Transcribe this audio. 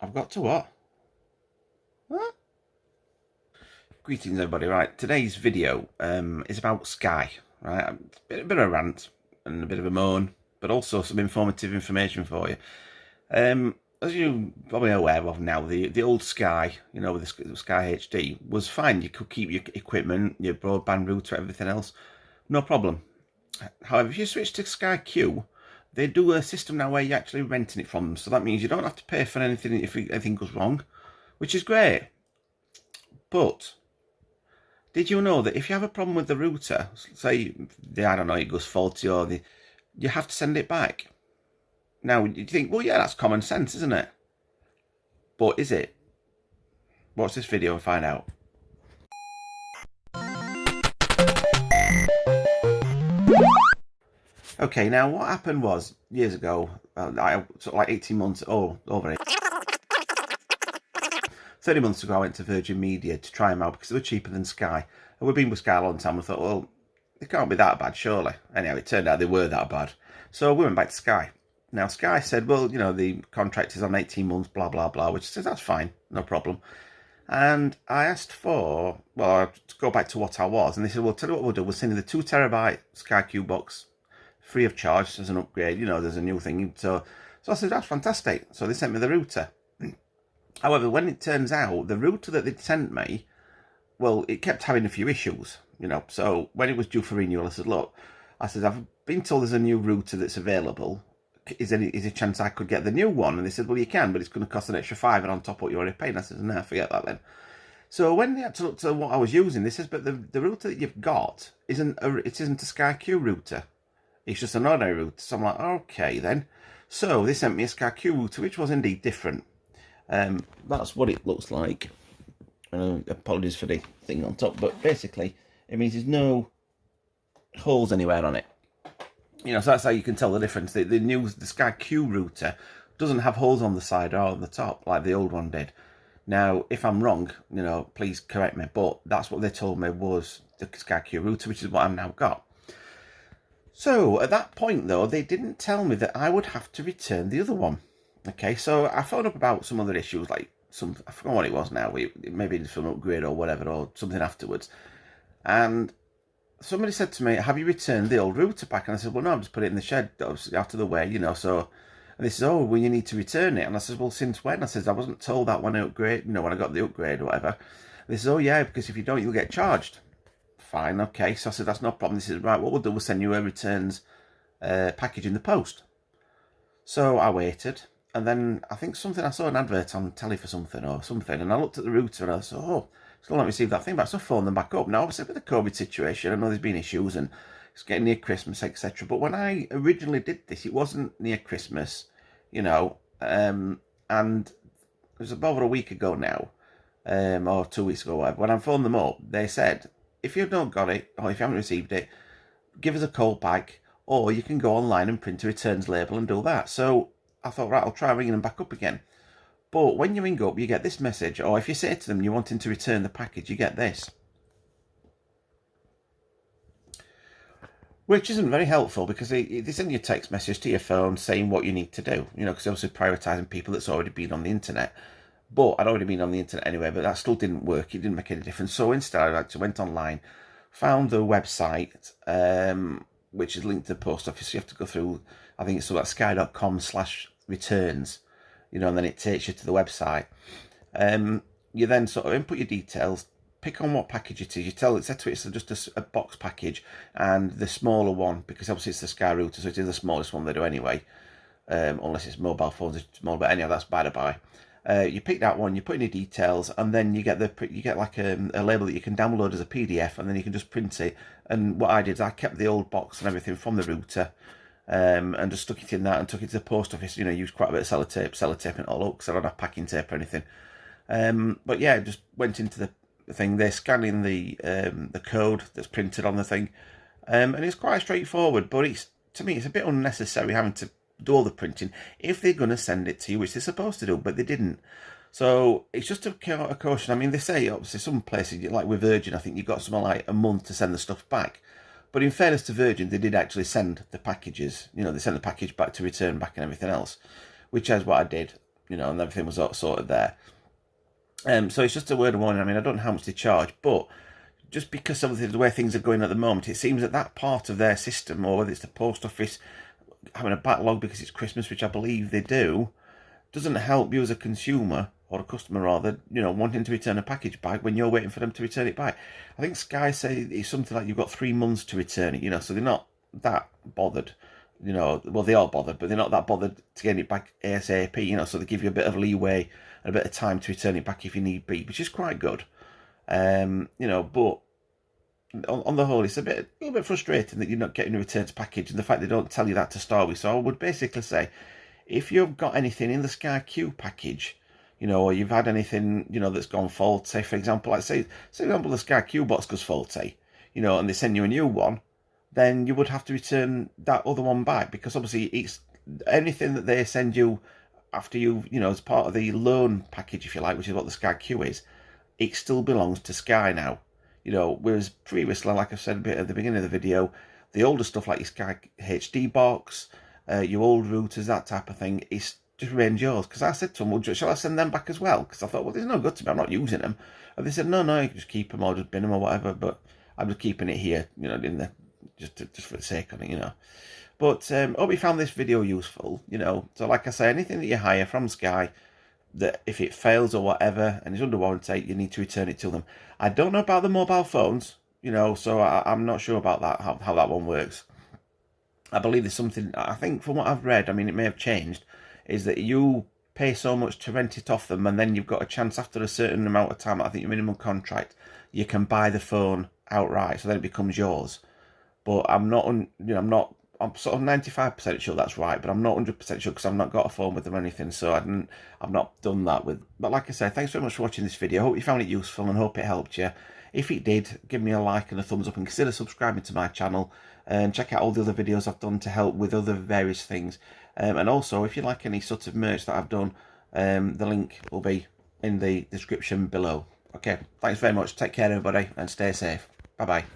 I've got to what? Huh? Greetings, everybody. Right, today's video is about Sky. Right, a bit of a rant and a bit of a moan, but also some informative information for you. As you probably aware of now, the old Sky, with the Sky HD, was fine. You could keep your equipment, your broadband router, everything else, no problem. However, if you switch to Sky Q, they do a system now where you're actually renting it from them. So that means you don't have to pay for anything if anything goes wrong, which is great. But did you know that if you have a problem with the router, say, I don't know, it goes faulty or you have to send it back? Now, you think, well, yeah, that's common sense, isn't it? But is it? Watch this video and find out. Okay, now what happened was, years ago, like 18 months, over it. 30 months ago, I went to Virgin Media to try them out because they were cheaper than Sky. And we've been with Sky a long time. I thought, well, they can't be that bad, surely. Anyhow, it turned out they were that bad. So we went back to Sky. Now, Sky said, well, the contract is on 18 months, blah, blah, blah, which says that's fine, no problem. And I asked for, to go back to what I was. And they said, well, tell you what we'll do. We'll send you the 2 terabyte Sky Q box free of charge as an upgrade. There's a new thing. So I said, that's fantastic. So they sent me the router. However, when it turns out, the router that they'd sent me, well, it kept having a few issues, So when it was due for renewal, I said, look, I've been told there's a new router that's available. Is there a chance I could get the new one? And they said, well, you can, but it's going to cost an extra £5 on top of what you're already paying. I said, no, forget that then. So when they had to look to what I was using, they says, but the router that you've got isn't a Sky Q router. It's just an ordinary router. So I'm like, okay then. So they sent me a Sky Q router, which was indeed different. That's what it looks like. Apologies for the thing on top, but basically it means there's no holes anywhere on it. So that's how you can tell the difference. The Sky Q router doesn't have holes on the side or on the top like the old one did. Now, if I'm wrong, please correct me, but that's what they told me was the Sky Q router, which is what I've now got. So at that point, though, they didn't tell me that I would have to return the other one. Okay, so I phoned up about some other issues, like I forgot what it was now, maybe it's an upgrade or whatever, or something afterwards. And somebody said to me, have you returned the old router back? And I said, well, no, I've just put it in the shed, obviously, out of the way, so. And they said, oh, well, you need to return it. And I said, well, since when? I said, I wasn't told that when I upgrade, when I got the upgrade or whatever. And they said, oh, yeah, because if you don't, you'll get charged. Fine, okay. So I said, that's no problem. They said, right, what we'll do, we'll send you a returns package in the post. So I waited. And then I think I saw an advert on telly for something, and I looked at the router and I thought, oh, still not received that thing back. So I phoned them back up. Now, obviously, with the COVID situation, I know there's been issues and it's getting near Christmas, etc. But when I originally did this, it wasn't near Christmas, and it was about a week ago now, or 2 weeks ago, or whatever. When I phoned them up, they said, if you don't got it, or if you haven't received it, give us a call back, or you can go online and print a returns label and do that. So I thought, right, I'll try ringing them back up again. But when you ring up, you get this message, or if you say to them you're wanting to return the package, you get this. Which isn't very helpful because they send you a text message to your phone saying what you need to do, because obviously prioritising people that's already been on the internet. But I'd already been on the internet anyway, but that still didn't work. It didn't make any difference. So instead, I actually went online, found the website, which is linked to the post office. You have to go through, I think it's sky.com/returns, and then it takes you to the website. You then sort of input your details, pick on what package it is. You tell it, set to it, it's just a box package, and the smaller one, because obviously it's the Sky router, so it is the smallest one they do anyway, unless it's mobile phones, it's small, but anyhow, that's by the by. You pick that one, you put in your details, and then you get like a label that you can download as a PDF, and then you can just print it. And what I did is I kept the old box and everything from the router, and just stuck it in that and took it to the post office. Used quite a bit of sellotaping it all up because I don't have packing tape or anything. But yeah, just went into the thing. They're scanning the code that's printed on the thing, and it's quite straightforward. But to me, it's a bit unnecessary having to do all the printing if they're going to send it to you, which they're supposed to do, but they didn't. So it's just a caution. I mean, they say obviously some places, like with Virgin, I think you've got something like a month to send the stuff back. But in fairness to Virgin, they did actually send the packages. They sent the package back to return back and everything else, which is what I did. you know, and everything was sorted there. So it's just a word of warning. I mean, I don't know how much they charge, but just because of the way things are going at the moment, it seems that that part of their system, or whether it's the post office having a backlog because it's Christmas, which I believe they do, doesn't help you as a consumer, or a customer rather, you know, wanting to return a package back when you're waiting for them to return it back. I think Sky say it's something like you've got 3 months to return it, you know, so they're not that bothered, you know. Well, they are bothered, but they're not that bothered to get it back ASAP, you know, so they give you a bit of leeway and a bit of time to return it back if you need be, which is quite good. You know, but on the whole, it's a little bit frustrating that you're not getting a returned package, and the fact they don't tell you that to start with. So I would basically say, if you've got anything in the Sky Q package, you know, or you've had anything, you know, that's gone faulty, for example, like say for example, the Sky Q box goes faulty, you know, and they send you a new one, then you would have to return that other one back, because obviously it's anything that they send you after you know, as part of the loan package, if you like, which is what the Sky Q is, it still belongs to Sky now. You know, whereas previously, like I said a bit at the beginning of the video, the older stuff like your Sky HD box, your old routers, that type of thing, is just remains yours. Because I said to them, well, shall I send them back as well? Because I thought, well, there's no good to me, I'm not using them. And they said, no, you can just keep them or just bin them or whatever. But I'm just keeping it here, you know, in the just for the sake of it, you know. But hope you found this video useful, you know. So like I say, anything that you hire from Sky, that if it fails or whatever and is under warranty, you need to return it to them. I don't know about the mobile phones, you know, so I'm not sure about that, how that one works. I believe there's something, I think from what I've read, I mean, it may have changed, is that you pay so much to rent it off them, and then you've got a chance after a certain amount of time, I think your minimum contract, you can buy the phone outright, so then it becomes yours. But I'm not, you know, I'm sort of 95% sure that's right, but I'm not 100% sure because I've not got a phone with them or anything, so I've not done that with. But like I said, thanks very much for watching this video. I hope you found it useful and hope it helped you. If it did, give me a like and a thumbs up, and consider subscribing to my channel, and check out all the other videos I've done to help with other various things. And also, if you like any sort of merch that I've done, the link will be in the description below. Okay, thanks very much. Take care, everybody, and stay safe. Bye-bye.